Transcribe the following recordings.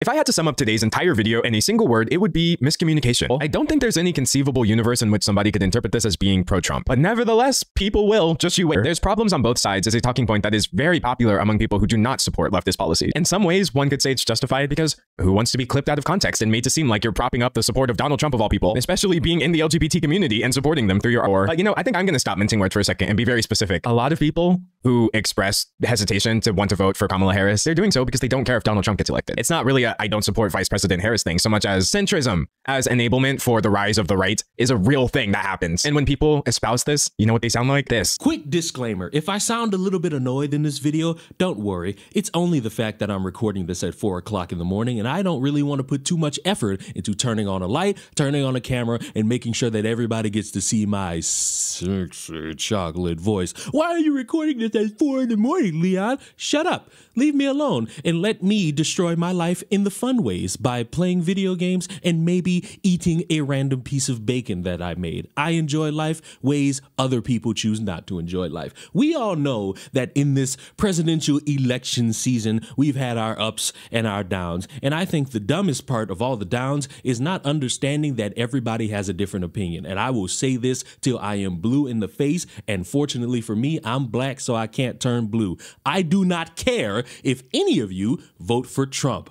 If I had to sum up today's entire video in a single word, it would be miscommunication. I don't think there's any conceivable universe in which somebody could interpret this as being pro-Trump, but nevertheless, people will, just you wait. There's problems on both sides is a talking point that is very popular among people who do not support leftist policy. In some ways, one could say it's justified because who wants to be clipped out of context and made to seem like you're propping up the support of Donald Trump of all people, especially being in the LGBT community and supporting them through your or. You know, I think I'm going to stop mincing words for a second and be very specific. A lot of people who express hesitation to want to vote for Kamala Harris, they're doing so because they don't care if Donald Trump gets elected. It's not really a I don't support Vice President Harris thing so much as centrism as enablement for the rise of the right is a real thing that happens. And when people espouse this, you know what they sound like? This. Quick disclaimer, if I sound a little bit annoyed in this video, don't worry. It's only the fact that I'm recording this at 4 o'clock in the morning and I don't really want to put too much effort into turning on a light, turning on a camera, and making sure that everybody gets to see my sexy chocolate voice. Why are you recording this at 4 in the morning, Leon? Shut up. Leave me alone and let me destroy my life in the fun ways by playing video games and maybe eating a random piece of bacon that I made. I enjoy life ways other people choose not to enjoy life. We all know that in this presidential election season, we've had our ups and our downs. And I think the dumbest part of all the downs is not understanding that everybody has a different opinion. And I will say this till I am blue in the face. And fortunately for me, I'm black, so I can't turn blue. I do not care if any of you vote for Trump.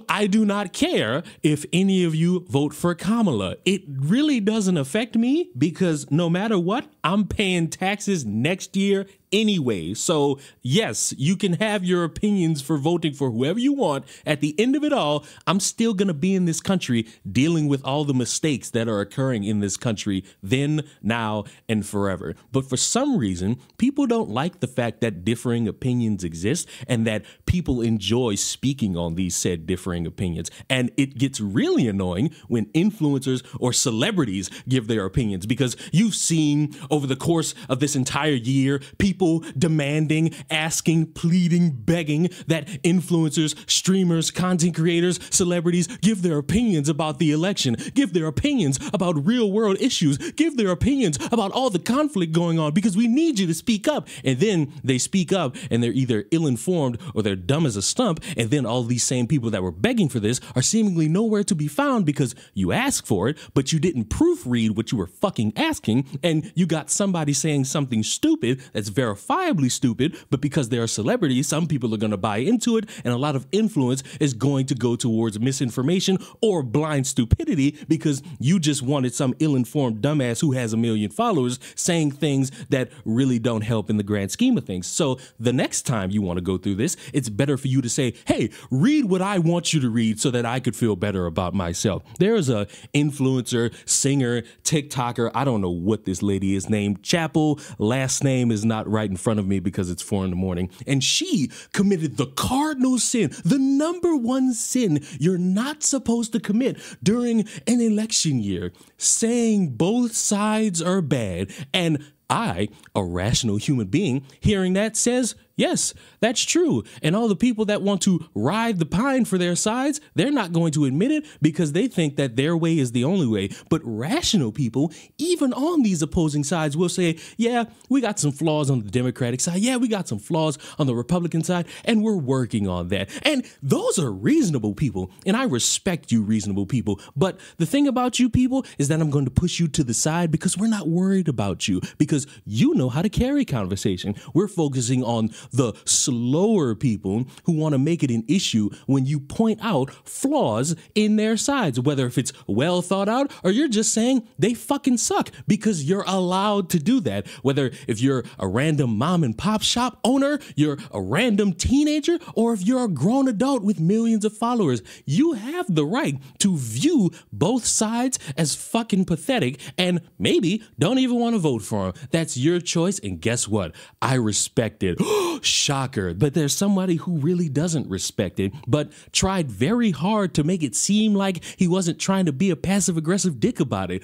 I do not care if any of you vote for Kamala. It really doesn't affect me because no matter what, I'm paying taxes next year anyway. So yes, you can have your opinions for voting for whoever you want. At the end of it all, I'm still going to be in this country dealing with all the mistakes that are occurring in this country then, now, and forever. But for some reason, people don't like the fact that differing opinions exist and that people enjoy speaking on these said differing opinions. And it gets really annoying when influencers or celebrities give their opinions because you've seen over the course of this entire year, people demanding, asking, pleading, begging that influencers, streamers, content creators, celebrities give their opinions about the election, give their opinions about real world issues, give their opinions about all the conflict going on because we need you to speak up. And then they speak up and they're either ill-informed or they're dumb as a stump. And then all these same people that were begging for this are seemingly nowhere to be found because you asked for it, but you didn't proofread what you were fucking asking. And you got somebody saying something stupid that's verifiably stupid, but because they're a celebrity, some people are going to buy into it, and a lot of influence is going to go towards misinformation or blind stupidity because you just wanted some ill-informed dumbass who has 1 million followers saying things that really don't help in the grand scheme of things. So the next time you want to go through this, it's better for you to say, hey, read what I want you to read so that I could feel better about myself. There's a influencer, singer, TikToker, I don't know what this lady is named, Chapel, last name is not right in front of me because it's 4 in the morning. And she committed the cardinal sin, the #1 sin you're not supposed to commit during an election year, saying both sides are bad. And I, a rational human being, hearing that says, yes, that's true. And all the people that want to ride the pine for their sides, they're not going to admit it because they think that their way is the only way. But rational people, even on these opposing sides, will say, yeah, we got some flaws on the Democratic side. Yeah, we got some flaws on the Republican side, and we're working on that. And those are reasonable people, and I respect you reasonable people. But the thing about you people is that I'm going to push you to the side because we're not worried about you, because you know how to carry conversation. We're focusing on the slower people who want to make it an issue when you point out flaws in their sides, whether if it's well thought out or you're just saying they fucking suck because you're allowed to do that. Whether if you're a random mom and pop shop owner, you're a random teenager, or if you're a grown adult with millions of followers, you have the right to view both sides as fucking pathetic and maybe don't even want to vote for them. That's your choice. And guess what? I respect it. Shocker. But there's somebody who really doesn't respect it, but tried very hard to make it seem like he wasn't trying to be a passive aggressive dick about it.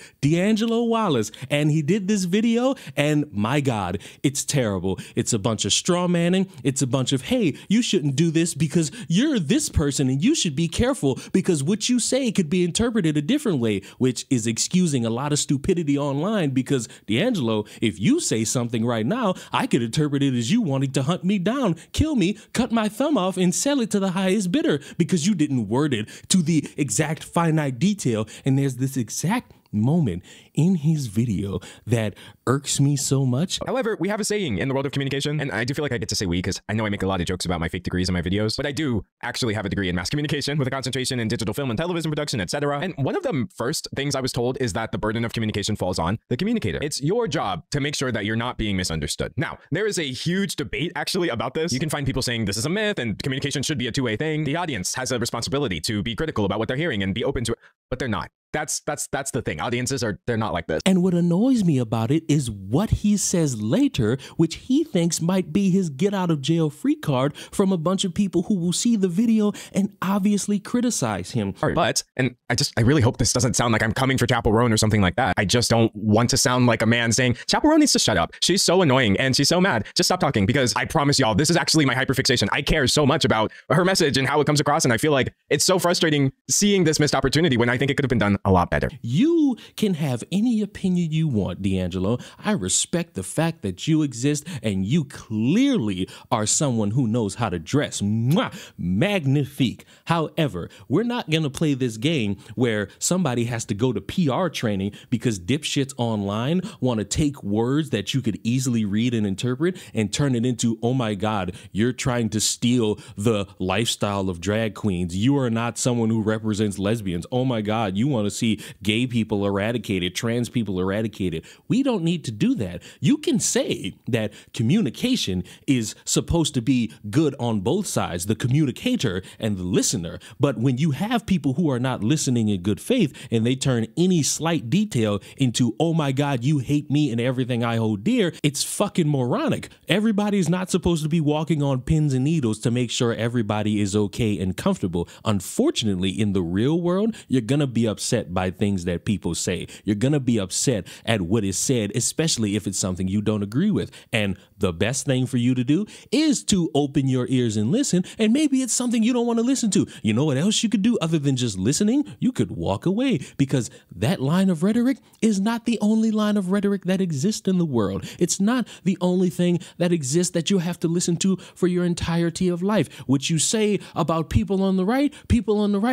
Wallace. And he did this video and my God, it's terrible. It's a bunch of straw manning. It's a bunch of, hey, you shouldn't do this because you're this person and you should be careful because what you say could be interpreted a different way, which is excusing a lot of stupidity online because D'Angelo, if you say something right now, I could interpret it as you wanting to hunt hunt me down, kill me, cut my thumb off, and sell it to the highest bidder because you didn't word it to the exact finite detail. And there's this exact moment in his video that irks me so much. However, we have a saying in the world of communication, and I do feel like I get to say we because I know I make a lot of jokes about my fake degrees in my videos, but I do actually have a degree in mass communication with a concentration in digital film and television production, etc. And one of the first things I was told is that the burden of communication falls on the communicator. It's your job to make sure that you're not being misunderstood. Now, there is a huge debate actually about this. You can find people saying this is a myth and communication should be a two-way thing. The audience has a responsibility to be critical about what they're hearing and be open to it, but they're not. That's the thing. Audiences they're not like this. And what annoys me about it is what he says later, which he thinks might be his get out of jail free card from a bunch of people who will see the video and obviously criticize him. But, and I really hope this doesn't sound like I'm coming for Chaperone or something like that. I just don't want to sound like a man saying, Chaperone needs to shut up. She's so annoying and she's so mad. Just stop talking, because I promise y'all, this is actually my hyperfixation. I care so much about her message and how it comes across. And I feel like it's so frustrating seeing this missed opportunity when I think it could have been done a lot better. You can have any opinion you want, D'Angelo. I respect the fact that you exist and you clearly are someone who knows how to dress. Mwah! Magnifique. However, we're not going to play this game where somebody has to go to PR training because dipshits online want to take words that you could easily read and interpret and turn it into, oh my God, you're trying to steal the lifestyle of drag queens. You are not someone who represents lesbians. Oh my God, you want to see gay people eradicated, trans people eradicated. We don't need to do that. You can say that communication is supposed to be good on both sides, the communicator and the listener. But when you have people who are not listening in good faith and they turn any slight detail into, oh my God, you hate me and everything I hold dear, it's fucking moronic. Everybody's not supposed to be walking on pins and needles to make sure everybody is okay and comfortable. Unfortunately, in the real world, you're gonna be upset by things that people say. You're going to be upset at what is said, especially if it's something you don't agree with. And the best thing for you to do is to open your ears and listen. And maybe it's something you don't want to listen to. You know what else you could do other than just listening? You could walk away, because that line of rhetoric is not the only line of rhetoric that exists in the world. It's not the only thing that exists that you have to listen to for your entirety of life. What you say about people on the right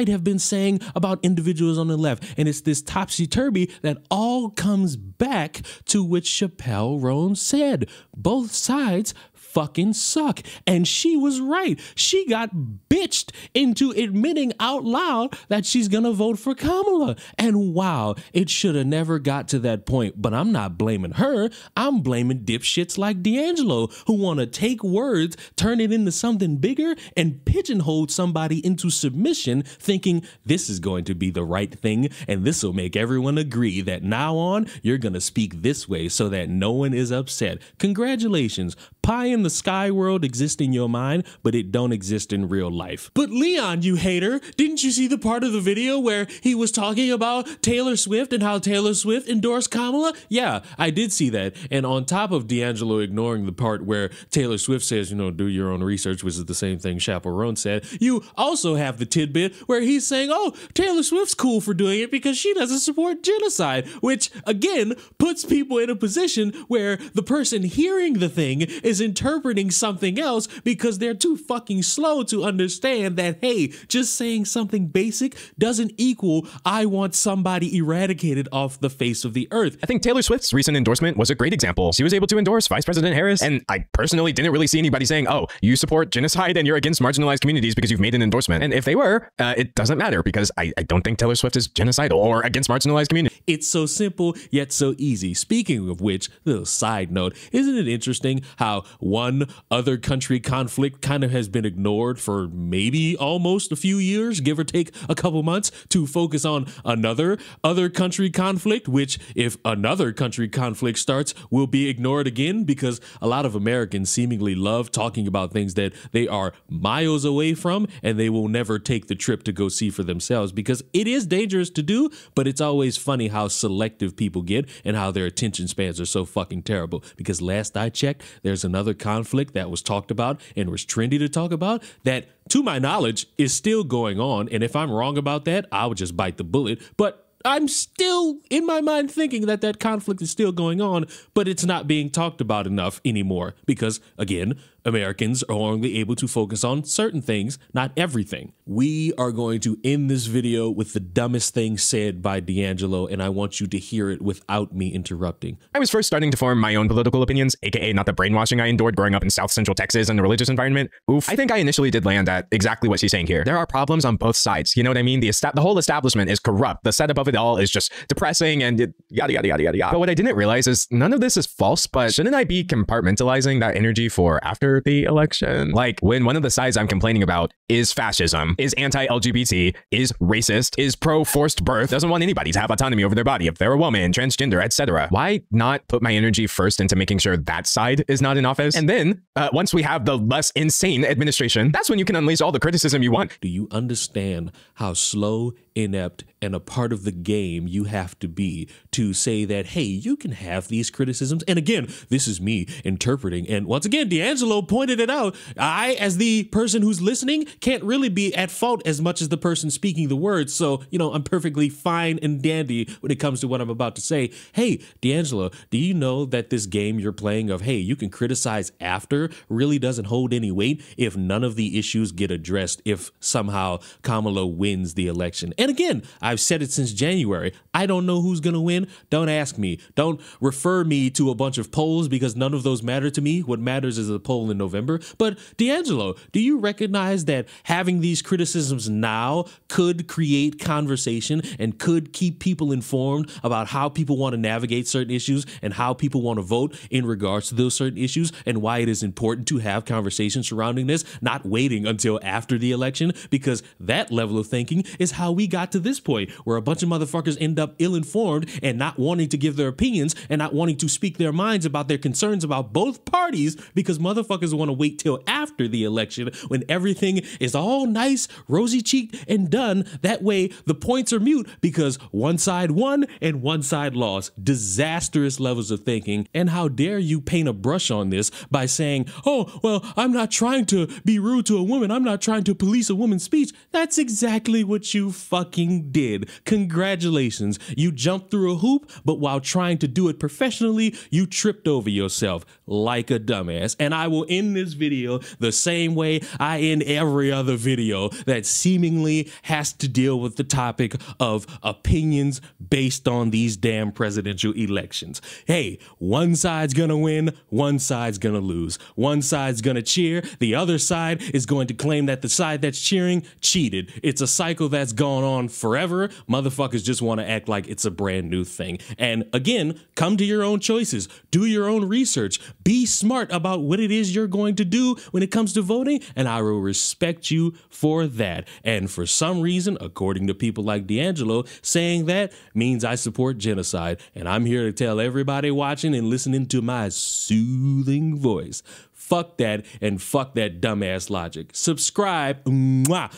have been saying about individuals on the left. And it's this topsy-turvy that all comes back to what Chappelle Roan said. Both sides fucking suck. And she was right. She got bitched into admitting out loud that she's gonna vote for Kamala. And wow, it should have never got to that point. But I'm not blaming her. I'm blaming dipshits like D'Angelo who want to take words, turn it into something bigger, and pigeonhole somebody into submission, thinking this is going to be the right thing and this will make everyone agree that now on you're gonna speak this way so that no one is upset. Congratulations. Pie in the sky world exists in your mind, but it don't exist in real life. But Leon, you hater, didn't you see the part of the video where he was talking about Taylor Swift and how Taylor Swift endorsed Kamala? Yeah, I did see that. And on top of D'Angelo ignoring the part where Taylor Swift says, do your own research, which is the same thing Chaperone said, you also have the tidbit where he's saying, oh, Taylor Swift's cool for doing it because she doesn't support genocide, which again puts people in a position where the person hearing the thing is interpreting something else because they're too fucking slow to understand that, hey, just saying something basic doesn't equal I want somebody eradicated off the face of the earth. I think Taylor Swift's recent endorsement was a great example. She was able to endorse Vice President Harris, and I personally didn't really see anybody saying, oh, you support genocide and you're against marginalized communities because you've made an endorsement. And if they were, it doesn't matter, because I don't think Taylor Swift is genocidal or against marginalized communities. It's so simple, yet so easy. Speaking of which, little side note, isn't it interesting how one other country conflict kind of has been ignored for maybe almost a few years, give or take a couple months, to focus on another other country conflict, which if another country conflict starts will be ignored again, because a lot of Americans seemingly love talking about things that they are miles away from and they will never take the trip to go see for themselves, because it is dangerous to do, but it's always funny how selective people get and how their attention spans are so fucking terrible. Because last I checked, there's another conflict that was talked about and was trendy to talk about that, to my knowledge, is still going on. And if I'm wrong about that, I would just bite the bullet. But I'm still in my mind thinking that that conflict is still going on, but it's not being talked about enough anymore because, again, Americans are only able to focus on certain things, not everything. We are going to end this video with the dumbest thing said by D'Angelo, and I want you to hear it without me interrupting. I was first starting to form my own political opinions, aka not the brainwashing I endured growing up in South Central Texas in a religious environment. Oof. I think I initially did land at exactly what she's saying here. There are problems on both sides. You know what I mean? The whole establishment is corrupt. The setup of it all is just depressing and yada, yada, yada, yada, yada. But what I didn't realize is none of this is false, but shouldn't I be compartmentalizing that energy for after the election? Like when one of the sides I'm complaining about is fascism, is anti-LGBT, is racist, is pro-forced birth, doesn't want anybody to have autonomy over their body if they're a woman, transgender, etc. Why not put my energy first into making sure that side is not in office? And then once we have the less insane administration, that's when you can unleash all the criticism you want. Do you understand how slow, inept, and a part of the game you have to be to say that, hey, you can have these criticisms? And again, this is me interpreting. And once again, D'Angelo pointed it out. I, as the person who's listening, can't really be at fault as much as the person speaking the words. So, you know, I'm perfectly fine and dandy when it comes to what I'm about to say. Hey, D'Angelo, do you know that this game you're playing of, hey, you can criticize after really doesn't hold any weight if none of the issues get addressed, if somehow Kamala wins the election? And again, I've said it since January. I don't know who's going to win. Don't ask me. Don't refer me to a bunch of polls because none of those matter to me. What matters is a poll in November. But D'Angelo, do you recognize that having these criticisms now could create conversation and could keep people informed about how people want to navigate certain issues and how people want to vote in regards to those certain issues, and why it is important to have conversations surrounding this, not waiting until after the election? Because that level of thinking is how we got to this point, where a bunch of motherfuckers end up ill-informed and not wanting to give their opinions and not wanting to speak their minds about their concerns about both parties, because motherfuckers want to wait till after the election when everything is all nice, rosy-cheeked, and done. That way, the points are mute because one side won and one side lost. Disastrous levels of thinking. And how dare you paint a brush on this by saying, oh, well, I'm not trying to be rude to a woman. I'm not trying to police a woman's speech. That's exactly what you fucking did. Congratulations. You jumped through a hoop, but while trying to do it professionally, you tripped over yourself like a dumbass. And I will end this video the same way I end every other video that seemingly has to deal with the topic of opinions based on these damn presidential elections. Hey, one side's gonna win, one side's gonna lose. One side's gonna cheer, the other side is going to claim that the side that's cheering cheated. It's a cycle that's gone on forever. Motherfuckers just want to act like it's a brand new thing. And again, come to your own choices. Do your own research. Be smart about what it is you're going to do when it comes to voting, and I will respect you for that. And for some reason, according to people like D'Angelo, saying that means I support genocide. And I'm here to tell everybody watching and listening to my soothing voice, fuck that and fuck that dumbass logic. Subscribe. Mwah.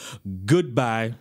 Goodbye.